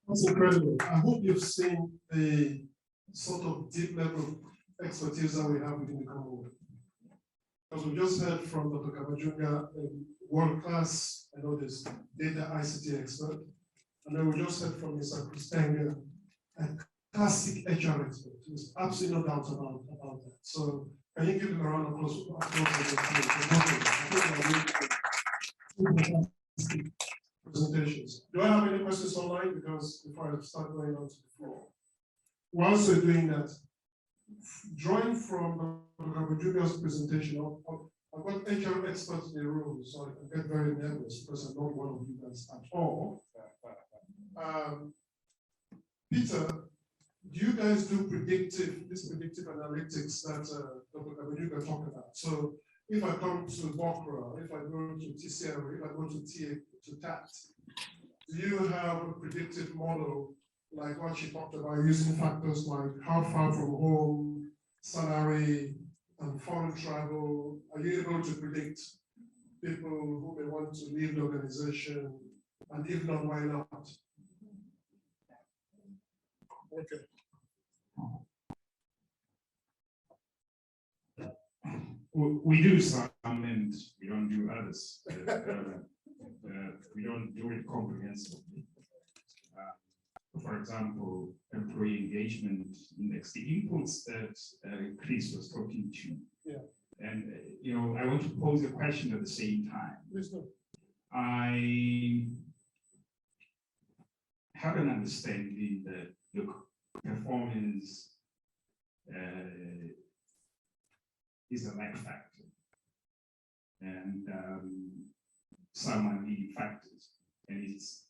That's incredible. I hope you've seen the sort of deep level expertise that we have within the Commonwealth. Because we just heard from Dr. Kabajunga, a world-class, I know this, data ICT expert. And then we just heard from Mr. Christenga, a classic HR expert. There's absolutely no doubt about that. So can you give him a round of applause? Presentations. Do I have any questions online? Because before I start going on to the floor. Whilst we're doing that, drawing from Dr. Kabajunga's presentation, I've got HR experts in the room, so I can get very nervous because I'm not one of you guys at all. Peter, do you guys do predictive analytics that Dr. Kabajunga talked about? So if I come to Bokra, if I go to TCR, if I go to TAT, do you have a predictive model like what she talked about, using factors like how far from home, salary, and foreign travel? Are you able to predict people who may want to leave the organization? And if not, why not? Okay. We do some and we don't do others. We don't do it comprehensively. For example, employee engagement index, the inputs that Chris was talking to. Yeah. And I want to pose a question at the same time. Please do. I have an understanding that the performance is a lag factor, and some are leading factors. And it's,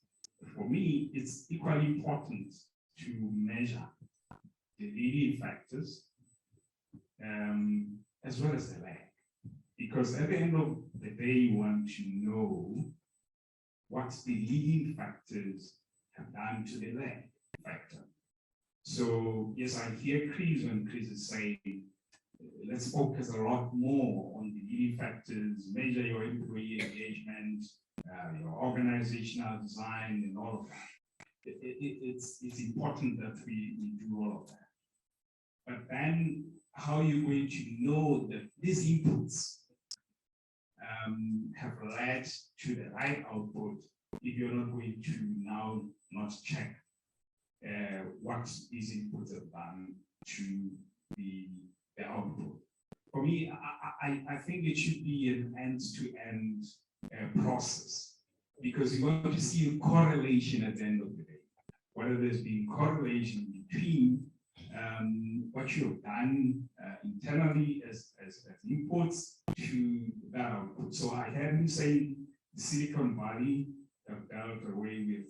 for me, it's equally important to measure the leading factors as well as the lag, because at the end of the day, you want to know what the leading factors have done to the lag factor. So yes, I hear Chris when Chris is saying, let's focus a lot more on the leading factors, measure your employee engagement, your organizational design, and all of that. It's important that we do all of that. But then, how are you going to know that these inputs have led to the right output if you're not going to now not check what these inputs have done to the output? For me, I think it should be an end-to-end process, because you want to see a correlation at the end of the day, whether there's been correlation between what you have done internally as inputs to that output. So I heard him saying Silicon Valley have dealt away with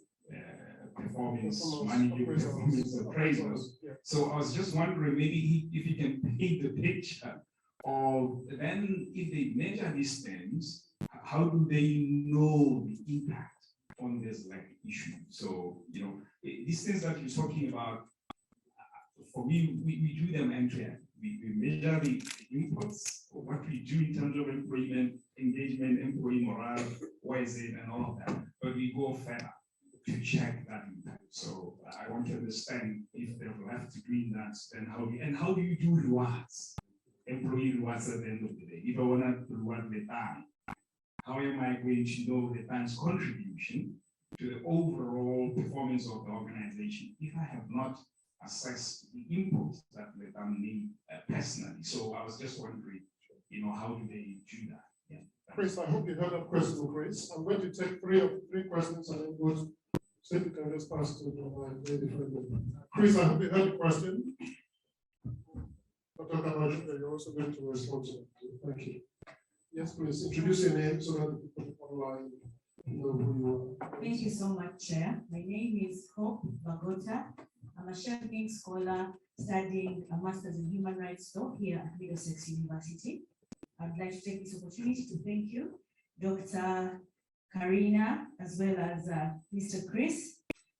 performance management, performance appraisals. Yeah. So I was just wondering, maybe if you can paint the picture of then, if they measure these things, how do they know the impact on this issue? So, these things that you're talking about, for me, we do them end to end. We measure the inputs, what we do in terms of employment, engagement, employee morale, where is it, and all of that. But we go further to check that impact. So I want to understand, if they're left doing that, then how do you do rewards, employee rewards at the end of the day? If I want to reward the time, how am I going to know the time's contribution to the overall performance of the organization if I have not assessed the inputs that the time need personally? So I was just wondering, how do they do that? Yeah. Chris, I hope you heard that question, Chris. I'm going to take three questions and then go to see if you can just pass to the lady for a minute. Chris, I hope you heard the question. Dr. Kabajunga, you're also going to respond to it. Thank you. Yes, please introduce your name so that the people online know who you are. Thank you so much, Chair. My name is Hope Bagota. I'm a Sheffield scholar studying a Master's in Human Rights Law here at Middlesex University. I'd like to take this opportunity to thank you, Dr. Karina, as well as Mr. Chris.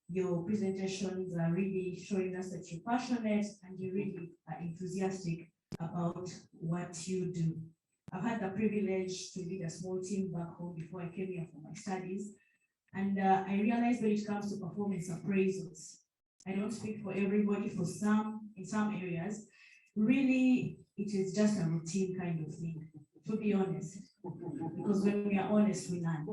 Your presentations are really showing us that you're passionate and you really are enthusiastic about what you do. I've had the privilege to lead a small team back home before I came here for my studies. And I realize when it comes to performance appraisals, I don't speak for everybody, for some, in some areas, really, it is just a routine kind of thing, to be honest. Because when we are honest, we learn.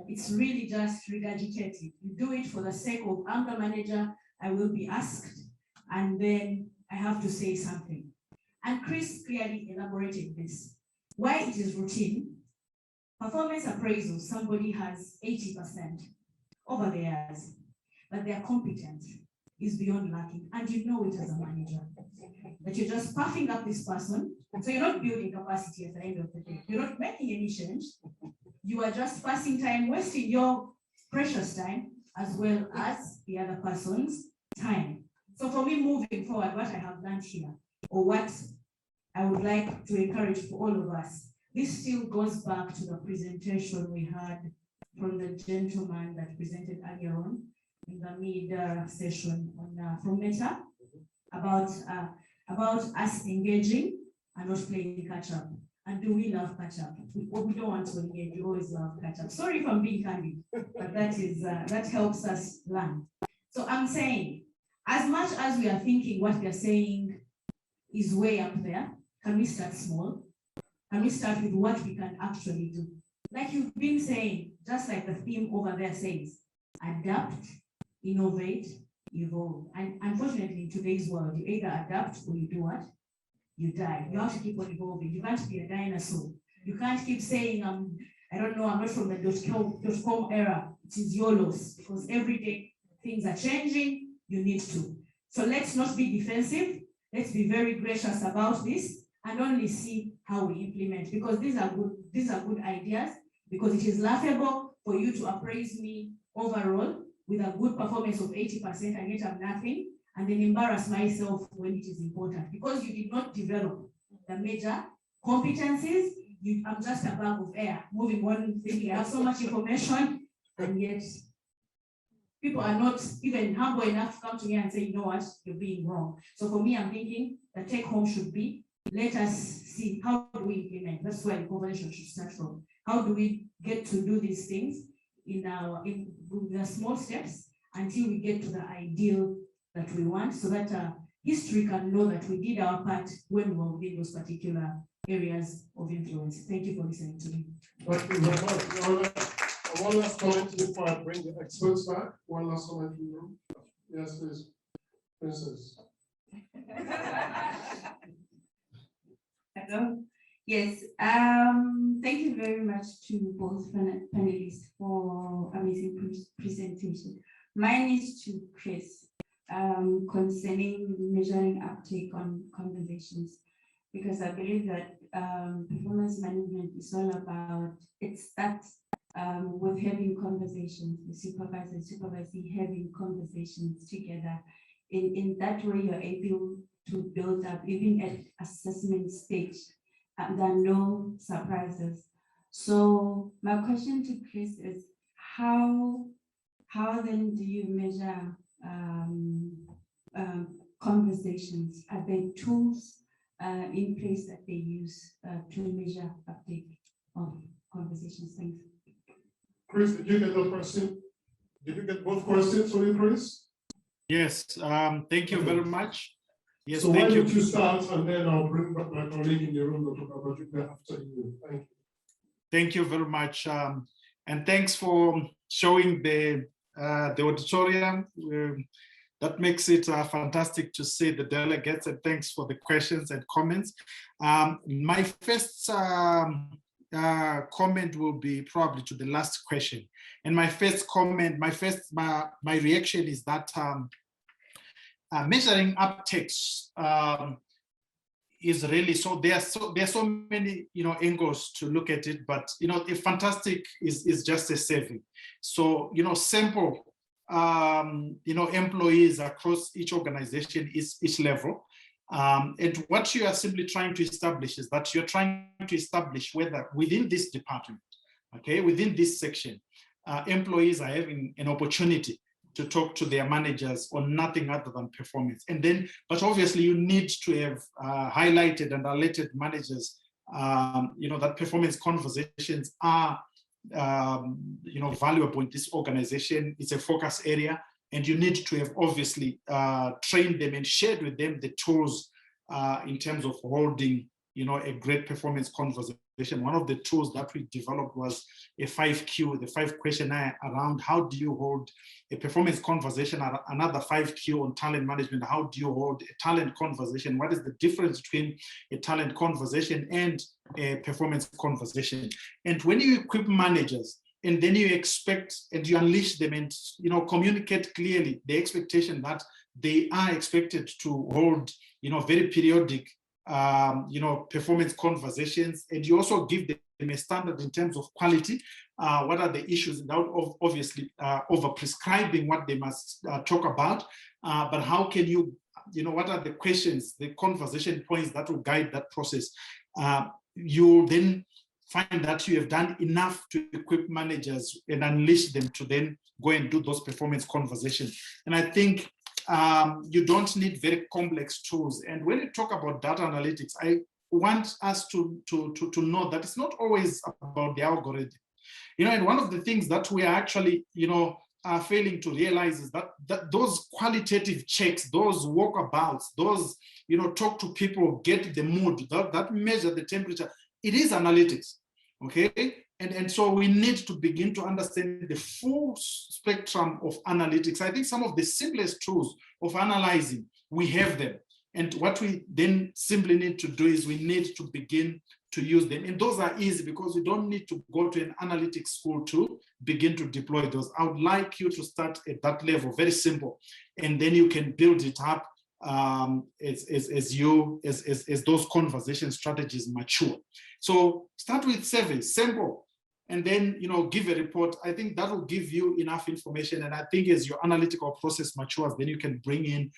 It's really just regurgitated. You do it for the sake of, I'm the manager, I will be asked, and then I have to say something. And Chris clearly elaborated this. Why it is routine, performance appraisal, somebody has 80% over the years, but their competence is beyond lacking. And you know it as a manager, that you're just puffing up this person. So you're not building capacity at the end of the day. You're not making any change. You are just passing time, wasting your precious time, as well as the other person's time. So for me, moving forward, what I have learned here, or what I would like to encourage for all of us, this still goes back to the presentation we had from the gentleman that presented earlier on in the mid-session on from Meta about us engaging and not playing catch up. And do we love catch up? We don't want to engage, we always love catch up. Sorry if I'm being candid, but that helps us learn. So I'm saying, as much as we are thinking what we are saying is way up there, can we start small? Can we start with what we can actually do? Like you've been saying, just like the theme over there says, adapt, innovate, evolve. And unfortunately, in today's world, you either adapt or you do what? You die. You have to keep on evolving. You can't be a dinosaur. You can't keep saying, I don't know, I'm not from the .com era. It is your loss, because every day things are changing. You need to. So let's not be defensive. Let's be very gracious about this and only see how we implement, because these are good ideas, because it is laughable for you to appraise me overall with a good performance of 80% and yet I'm nothing, and then embarrass myself when it is important, because you did not develop the major competencies. I'm just a bag of air, moving on, thinking I have so much information, and yet people are not even humble enough to come to me and say, you know what, you're being wrong. So for me, I'm thinking the take home should be, let us see how do we implement. That's where the conversation should start from. How do we get to do these things in the small steps until we get to the ideal that we want, so that history can know that we did our part when we were within those particular areas of influence. Thank you for listening to me. Thank you very much. One last comment before I bring the experts back. One last comment from you. Yes, please. Princess. Hello. Yes. Thank you very much to both panelists for amazing presentation. Mine is to Chris concerning measuring uptake on conversations, because I believe that performance management is all about, it starts with having conversations, the supervisor and supervisee having conversations together. In that way, you're able to build up, even at assessment stage, there are no surprises. So my question to Chris is, how then do you measure conversations? Are there tools in place that they use to measure uptake of conversations? Thanks. Chris, did you get the question? Did you get both questions for you, Chris? Yes, thank you very much. Yes, so thank why you. don't you start, and then I'll bring back my colleague in the room to talk about it after you. Thank you. Thank you very much. And thanks for showing the auditorium. That makes it fantastic to see the delegates, and thanks for the questions and comments. My first comment will be probably to the last question. And my first comment, my reaction is that measuring uptakes is really, so there's so many angles to look at it, but the fantastic is just a saving. So sample employees across each organization is each level. And what you are simply trying to establish is that you're trying to establish whether within this department, okay, within this section, employees are having an opportunity to talk to their managers on nothing other than performance. And then, but obviously you need to have highlighted and alerted managers, that performance conversations are valuable in this organization. It's a focus area, and you need to have obviously trained them and shared with them the tools in terms of holding, a great performance conversation. One of the tools that we developed was a 5Q, the 5 questionnaire around how do you hold a performance conversation, another 5Q on talent management. How do you hold a talent conversation? What is the difference between a talent conversation and a performance conversation? And when you equip managers and then you expect and you unleash them and communicate clearly the expectation that they are expected to hold very periodic performance conversations, and you also give them a standard in terms of quality. What are the issues without obviously over prescribing what they must talk about, but how can you, what are the questions, the conversation points that will guide that process? You then find that you have done enough to equip managers and unleash them to then go and do those performance conversations. And I think you don't need very complex tools. And when you talk about data analytics, I want us to know that it's not always about the algorithm. And one of the things that we are actually, are failing to realize is that those qualitative checks, those walkabouts, those, talk to people, get the mood, that measure the temperature, it is analytics, okay? And so we need to begin to understand the full spectrum of analytics. I think some of the simplest tools of analyzing, we have them. And what we then simply need to do is we need to begin to use them. And those are easy because you don't need to go to an analytics school to begin to deploy those. I would like you to start at that level, very simple. And then you can build it up as those conversation strategies mature. So start with surveys, simple, and then give a report. I think that will give you enough information. And I think as your analytical process matures, then you can bring in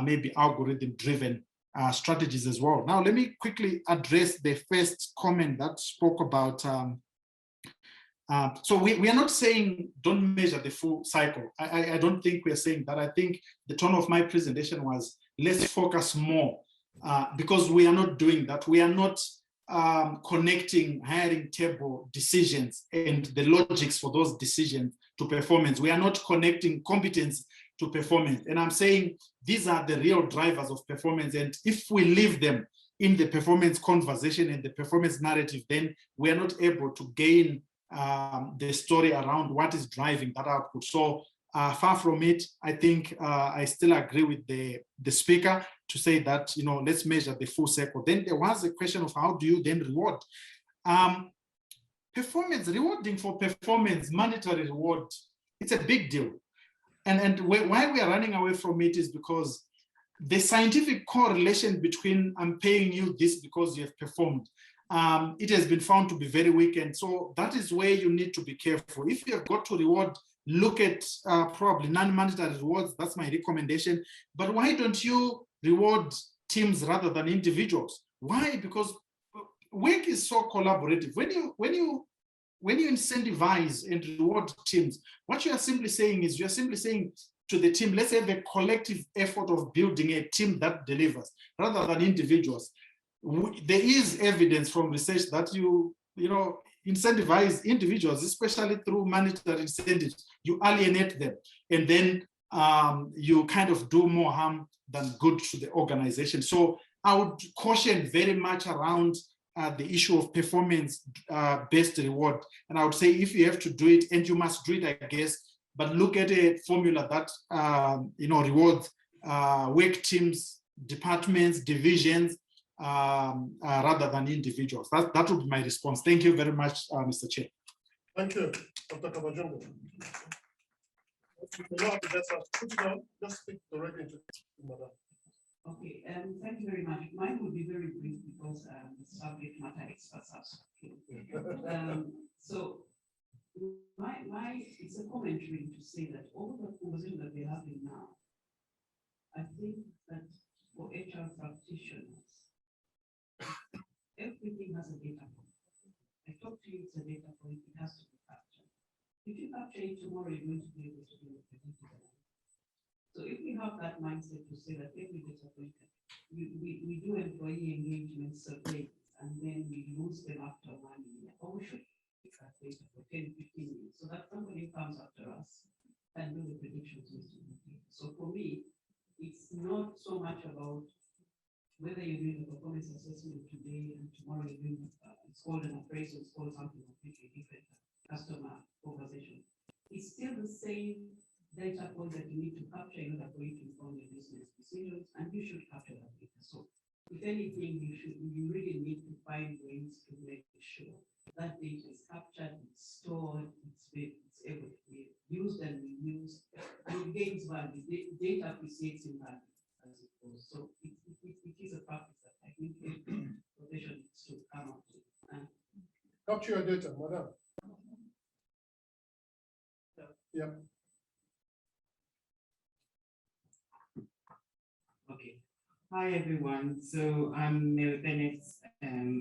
maybe algorithm-driven strategies as well. Now, let me quickly address the first comment that spoke about. So we are not saying don't measure the full cycle. I don't think we're saying that. I think the tone of my presentation was let's focus more because we are not doing that. We are not connecting hiring table decisions and the logics for those decisions to performance. We are not connecting competence to performance. And I'm saying these are the real drivers of performance. And if we leave them in the performance conversation and the performance narrative, then we are not able to gain the story around what is driving that output. So far from it, I think I still agree with the speaker to say that, let's measure the full cycle. Then there was a question of how do you then reward? Performance, rewarding for performance, monetary reward, it's a big deal. And why we are running away from it is because the scientific correlation between I'm paying you this because you have performed, it has been found to be very weak. And so that is where you need to be careful. If you have got to reward, look at probably non-monetary rewards. That's my recommendation. But why don't you reward teams rather than individuals? Why? Because work is so collaborative. When you incentivize and reward teams, what you are simply saying is you're simply saying to the team, let's have a collective effort of building a team that delivers rather than individuals. There is evidence from research that you incentivize individuals, especially through monetary incentives. You alienate them, and then you kind of do more harm than good to the organization. So I would caution very much around the issue of performance-based reward. And I would say if you have to do it, and you must do it, I guess, but look at a formula that rewards work teams, departments, divisions, rather than individuals. That would be my response. Thank you very much, Mr. Chair. Thank you, Dr. Kabajungu. Just speak directly to Madam. Okay, thank you very much. Mine will be very brief because the subject matter experts have spoken. So it's a commentary to say that all the conversation that we're having now, I think that for HR practitioners, everything has a data point. I talk to you, it's a data point, it has to be captured. If you capture it tomorrow, you're going to be able to do it. So if we have that mindset to say that every data point, we do employee engagement surveys and then we lose them after 1 year, or we should that data for 10, 15 years, so that somebody comes after us and do the predictions based on the data. So for me, it's not so much about whether you're doing a performance assessment today and tomorrow you're doing, it's called an appraisal, it's called something completely different, customer conversation. It's still the same data point that you need to capture in order for you to inform your business decisions, and you should capture that data. So if anything, you really need to find ways to make sure that data is captured, it's stored, it's able to be used and reused, and it gains value. Data appreciates in value as it goes. So it is a practice that I think every profession needs to come up with. And Capture your data, madam. Yeah. Okay. Hi, everyone. So I'm Mary Bennett.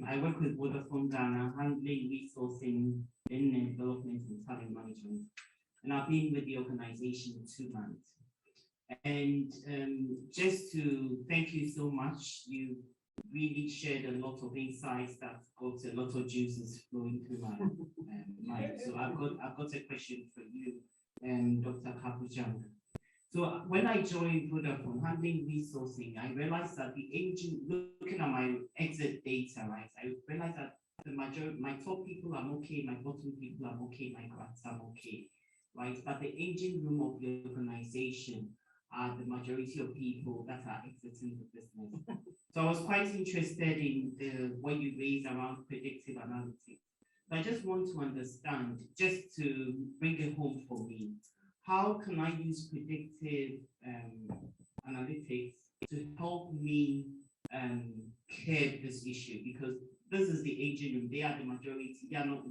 I work with Vodafone Ghana, handling resourcing, in development and talent management. And I've been with the organization 2 months. And just to thank you so much, you really shared a lot of insights that got a lot of juices flowing through my mind. So I've got a question for you, Dr. Kapujanga. So when I joined Vodafone handling resourcing, I realized that the engine, looking at my exit data, right, I realized that the majority, my top people I'm okay, my bottom people I'm okay, my grads I'm okay, right? But the engine room of the organization are the majority of people that are exiting the business. So I was quite interested in what you raised around predictive analytics. So I just want to understand, just to bring it home for me, how can I use predictive analytics to help me curb this issue? Because this is the agent room, they are the majority, they are not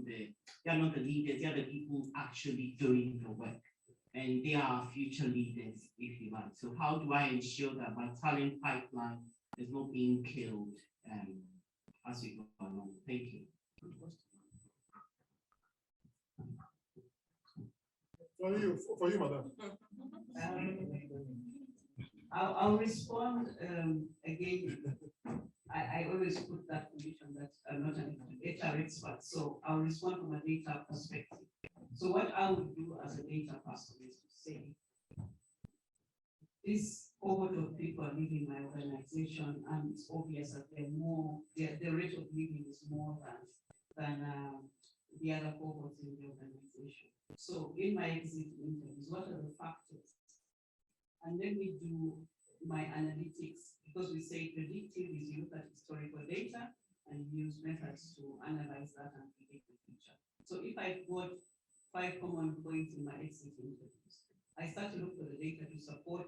the leaders, they are the people actually doing the work. And they are future leaders, if you like. So how do I ensure that my talent pipeline is not being killed as we go along? Thank you. For you, madam. I'll respond again. I always put that condition that I'm not an HR expert, so I'll respond from a data perspective. So what I would do as a data person is to say, this cohort of people are leaving my organization, and it's obvious that they're more, the rate of leaving is more than the other cohorts in the organization. So in my exit interviews, what are the factors? And then we do my analytics, because we say predictive is you look at historical data and use methods to analyze that and predict the future. So if I've got 5 common points in my exit interviews, I start to look for the data to support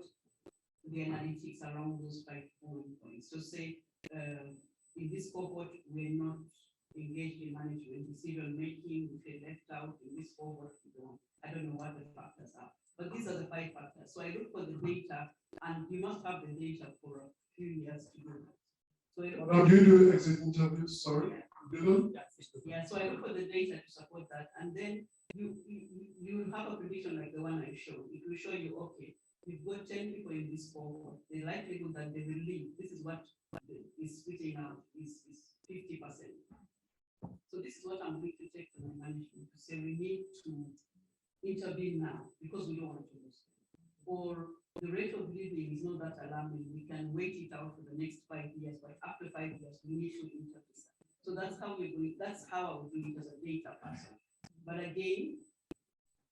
the analytics around those 5 common points. So say in this cohort, we're not engaged in management decision making, we feel left out. In this cohort, I don't know what the factors are, but these are the 5 factors. So I look for the data, and you must have the data for a few years to do that. So Now, do you do exit interviews? Sorry, do yeah, so I look for the data to support that, and then you have a prediction like the one I showed. It will show you, okay, we've got 10 people in this cohort. The likelihood that they will leave, this is what is spitting out, is 50%. So this is what I'm going to take to my management to say we need to intervene now because we don't want to lose. Or the rate of leaving is not that alarming. We can wait it out for the next 5 years, but after 5 years, we need to intervene. So that's how we're going. That's how I would do it as a data person. But again,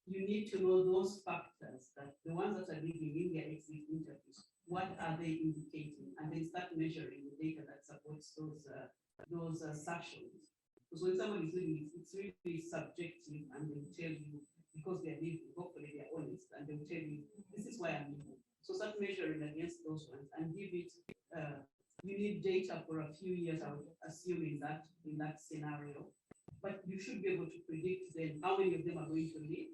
you need to know those factors, that the ones that are leaving in their exit interviews, what are they indicating, and then start measuring the data that supports those assertions. Because when somebody is leaving, it's really subjective, and they will tell you, because they're leaving, hopefully they're honest, and they will tell you, this is why I'm leaving. So start measuring against those ones and give it, you need data for a few years, I would assume in that scenario. But you should be able to predict then how many of them are going to leave.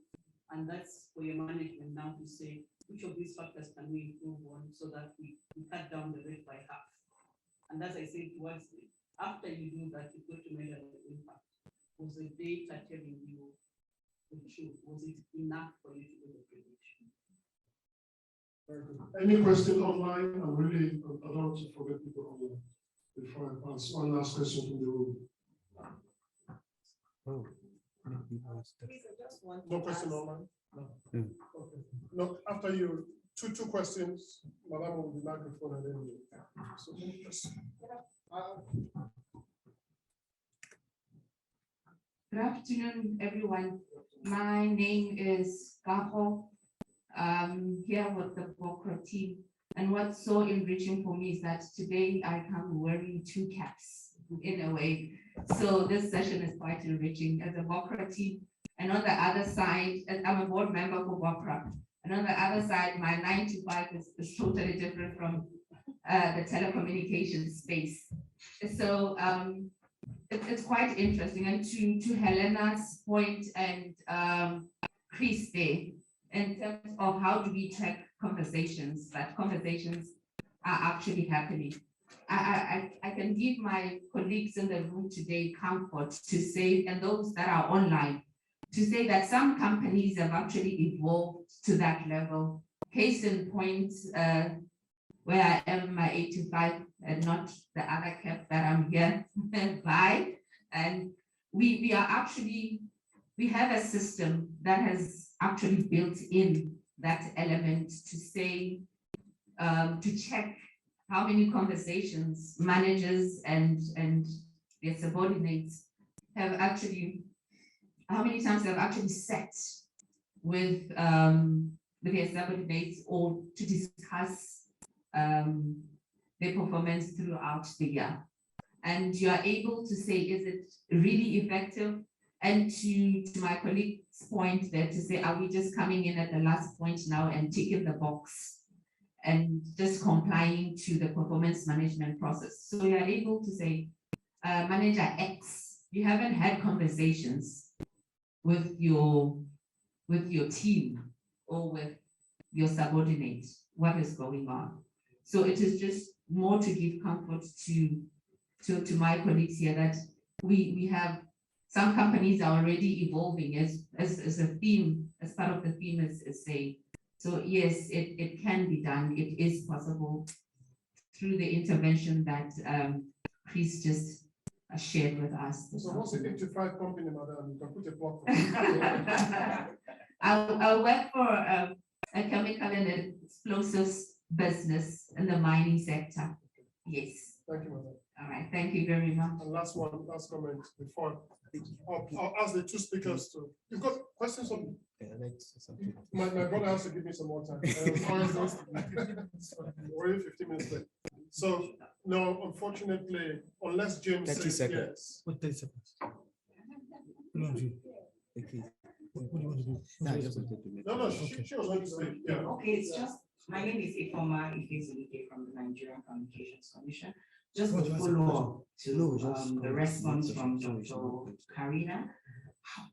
And that's for your management now to say, which of these factors can we improve on so that we cut down the rate by half. And as I said, towards the, after you do that, you go to measure the impact. Was the data telling you the truth? Was it enough for you to do the prediction? Very good. Any question online? I don't want to forget people online before I pass. One last question from the room. Oh, No question online? Okay. No, after you, two questions, Madam with the microphone and then you. So, yes. Good afternoon, everyone. My name is Gaho. I'm here with the Bokra team. And what's so enriching for me is that today I come wearing two caps in a way. So this session is quite enriching as a Bokra team. And on the other side, I'm a board member for Bokra. And on the other side, my 9 to 5 is totally different from the telecommunications space. So it's quite interesting. And to Helena's point and Chris there, in terms of how do we track conversations, that conversations are actually happening. I can give my colleagues in the room today comfort to say, and those that are online, to say that some companies have actually evolved to that level. Case in point, where I am my 8 to 5 and not the other cap that I'm here by. And we are actually, we have a system that has actually built in that element to say, to check how many conversations managers and their subordinates have actually, how many times they've actually sat with their subordinates or to discuss their performance throughout the year. And you are able to say, is it really effective? And to my colleague's point there, to say, are we just coming in at the last point now and ticking the box and just complying to the performance management process? So you are able to say, Manager X, you haven't had conversations with your team or with your subordinate. What is going on? So it is just more to give comfort to my colleagues here that we have some companies are already evolving as a theme, as part of the theme is saying. So yes, it can be done. It is possible through the intervention that Chris just shared with us. So what's the 85 company, madam? You can put a plug for I'll work for a chemical and explosives business in the mining sector. Yes. Thank you, madam. All right. Thank you very much. And last comment before I'll ask the two speakers to. You've got questions on. My brother has to give me some more time. Already 15 minutes late. So no, unfortunately, unless James says yes. What 30 seconds? What do you want to do? No, she was going to say, yeah. Okay, it's just, my name is Ifoma Ifezulike from the Nigerian Communications Commission. Just to follow up to the response from Dr. Karina.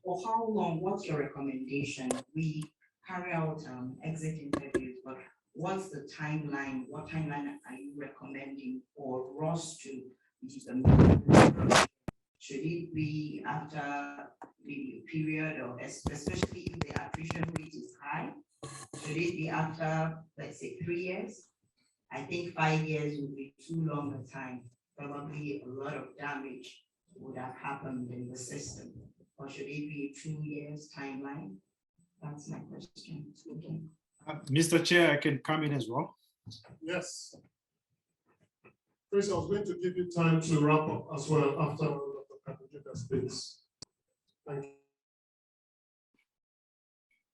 For how long, what's your recommendation? We carry out exit interviews, but what's the timeline? What timeline are you recommending for us to use the Should it be after the period of, especially if the attrition rate is high? Should it be after, let's say, 3 years? I think 5 years would be too long a time. Probably a lot of damage would have happened in the system. Or should it be a 2 years timeline? That's my question. Okay. Mr. Chair, I can come in as well. Yes. Chris, I was going to give you time to wrap up as well after Dr. Kapujita speaks. Thank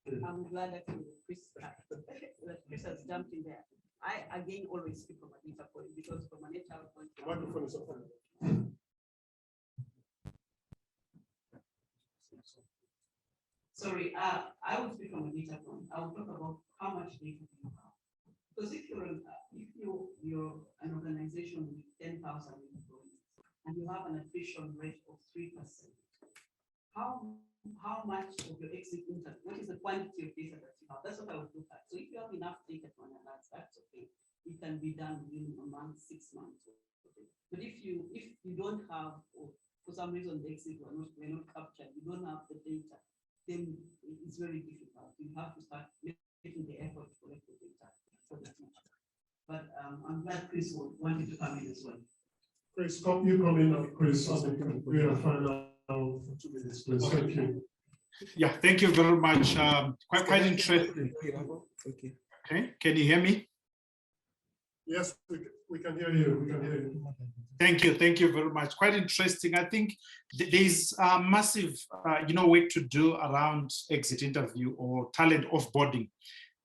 you. I'm glad that Chris has jumped in there. I again always speak from a data point because from an HR point. The microphone is open. Sorry, I will speak from a data point. I will talk about how much data you have. Because if you're an organization with 10,000 employees and you have an attrition rate of 3%, how much of your exit interest, what is the quantity of data that you have? That's what I would look at. So if you have enough data to analyze, that's okay. It can be done within a month, 6 months. Okay. But if you don't have, or for some reason the exit were not captured, you don't have the data, then it's very difficult. You have to start making the effort to collect the data for the future. But I'm glad Chris wanted to come in as well. Chris, you come in, Chris. We are final for 2 minutes, please. Thank you. Yeah, thank you very much. Quite interesting. Okay. Okay, can you hear me? Yes, we can hear you. We can hear you. Thank you very much. Quite interesting. I think there's a massive, work to do around exit interview or talent offboarding,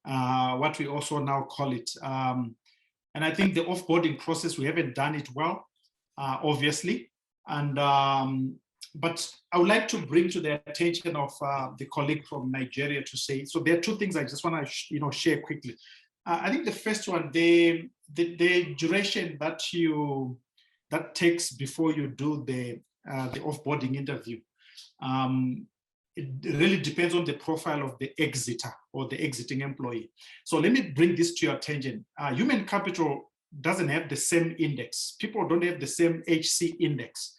what we also now call it. And I think the offboarding process, we haven't done it well, obviously. And but I would like to bring to the attention of the colleague from Nigeria to say. So there are two things I just want to share quickly. I think the first one, the duration that takes before you do the offboarding interview. It really depends on the profile of the exiter or the exiting employee. So let me bring this to your attention. Human capital doesn't have the same index. People don't have the same HC index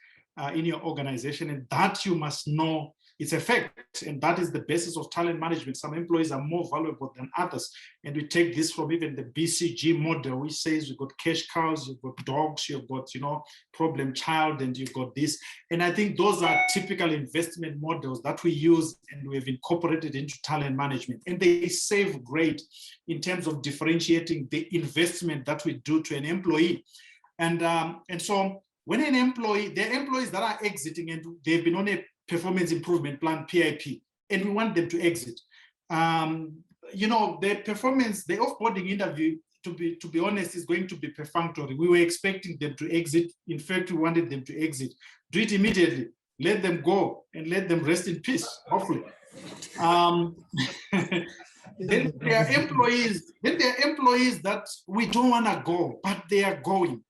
in your organization, and that you must know it's a fact, and that is the basis of talent management. Some employees are more valuable than others, and we take this from even the BCG model, which says you've got cash cows, you've got dogs, you've got problem child, and you've got this. And I think those are typical investment models that we use and we've incorporated into talent management, and they save great in terms of differentiating the investment that we do to an employee. And so when an employee, there are employees that are exiting and they've been on a performance improvement plan, PIP, and we want them to exit. The performance, the offboarding interview, to be honest, is going to be perfunctory. We were expecting them to exit. In fact, we wanted them to exit. Do it immediately. Let them go and let them rest in peace, hopefully. Then there are employees that we don't want to go, but they are going.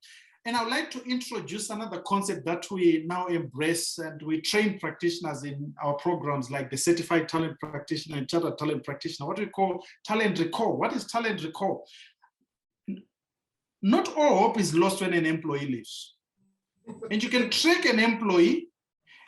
And I would like to introduce another concept that we now embrace, and we train practitioners in our programs like the Certified Talent Practitioner and Chartered Talent Practitioner, what we call talent recall. What is talent recall? Not all hope is lost when an employee leaves. And you can track an employee,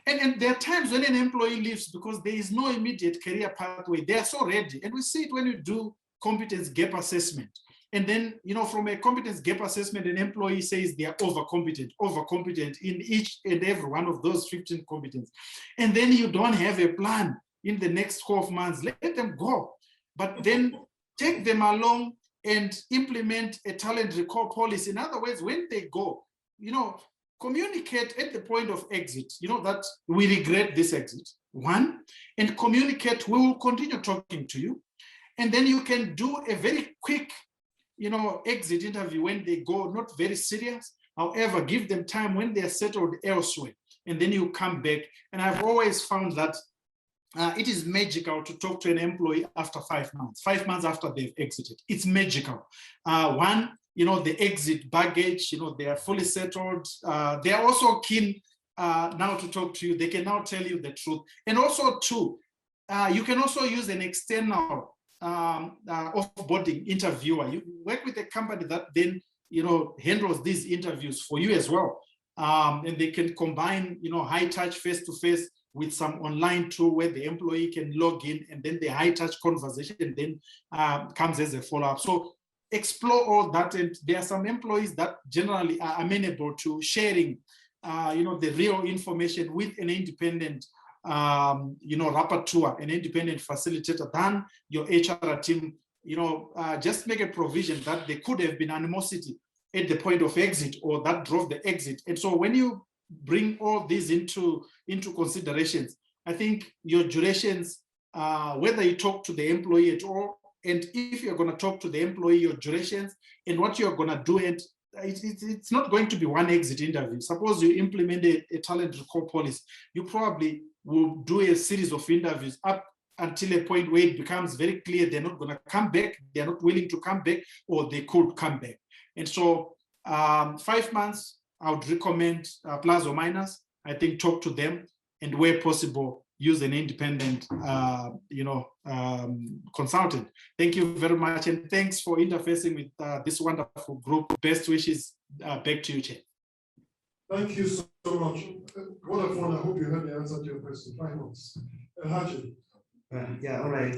and there are times when an employee leaves because there is no immediate career pathway. They are so ready. And we see it when you do competence gap assessment. And then, from a competence gap assessment, an employee says they are overcompetent in each and every one of those 15 competence. And then you don't have a plan in the next 12 months, let them go. But then take them along and implement a talent recall policy. In other words, when they go, communicate at the point of exit, that we regret this exit, one, and communicate, we will continue talking to you. And then you can do a very quick exit interview when they go, not very serious. However, give them time when they are settled elsewhere, and then you come back. And I've always found that it is magical to talk to an employee after 5 months, 5 months after they've exited. It's magical. One, the exit baggage, they are fully settled. They are also keen now to talk to you. They can now tell you the truth. And also, two, you can also use an external offboarding interviewer. You work with a company that then handles these interviews for you as well, and they can combine high touch face-to-face with some online tool where the employee can log in, and then the high touch conversation then comes as a follow-up. So explore all that, and there are some employees that generally are amenable to sharing the real information with an independent rapporteur, an independent facilitator than your HR team. Just make a provision that there could have been animosity at the point of exit, or that drove the exit. And so when you bring all these into considerations, I think your durations, whether you talk to the employee at all, and if you're going to talk to the employee, your durations and what you're going to do, and it's not going to be one exit interview. Suppose you implement a talent recall policy, you probably will do a series of interviews up until a point where it becomes very clear they're not going to come back, they're not willing to come back, or they could come back. And so 5 months, I would recommend plus or minus. I think talk to them, and where possible, use an independent consultant. Thank you very much, and thanks for interfacing with this wonderful group. Best wishes. Back to you, Chair. Thank you so much. Wonderful. I hope you heard the answer to your question. 5 months. Haji. Yeah, all right.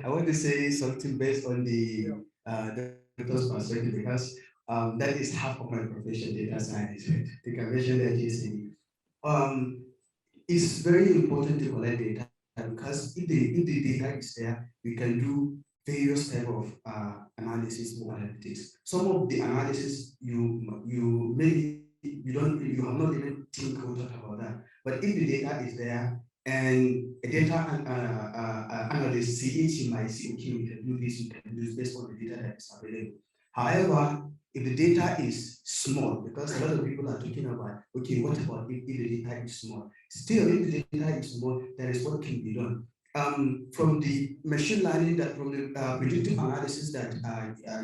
I want to say something based on the doctor's perspective, because that is half of my profession, data science. The convention that you see. It's very important to collect data because if the data is there, we can do various type of analysis or analytics. Some of the analysis you maybe you have not even think or thought about that. But if the data is there and a data analyst see it, you might see, okay, we can do this, you can do this based on the data that is available. However, if the data is small, because a lot of people are talking about, okay, what about if the data is small? Still, if the data is small, there is what can be done. From the machine learning, that from the predictive analysis that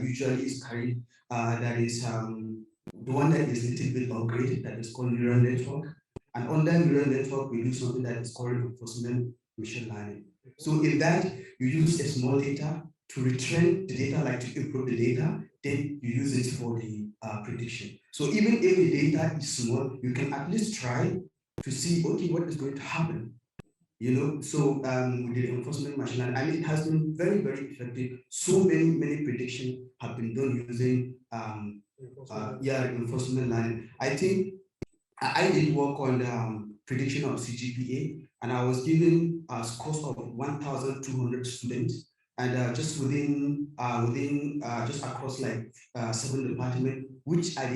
usually is carried, that is the one that is a little bit upgraded, that is called neural network. And on that neural network, we do something that is called reinforcement machine learning. So in that, you use a small data to retrain the data, like to improve the data, then you use it for the prediction. So even if the data is small, you can at least try to see, okay, what is going to happen. You know, so with the enforcement machine learning, and it has been very, very effective. So many predictions have been done using enforcement learning. I think I did work on prediction of CGPA, and I was given a scores of 1,200 students, and just within just across like 7 departments, which I did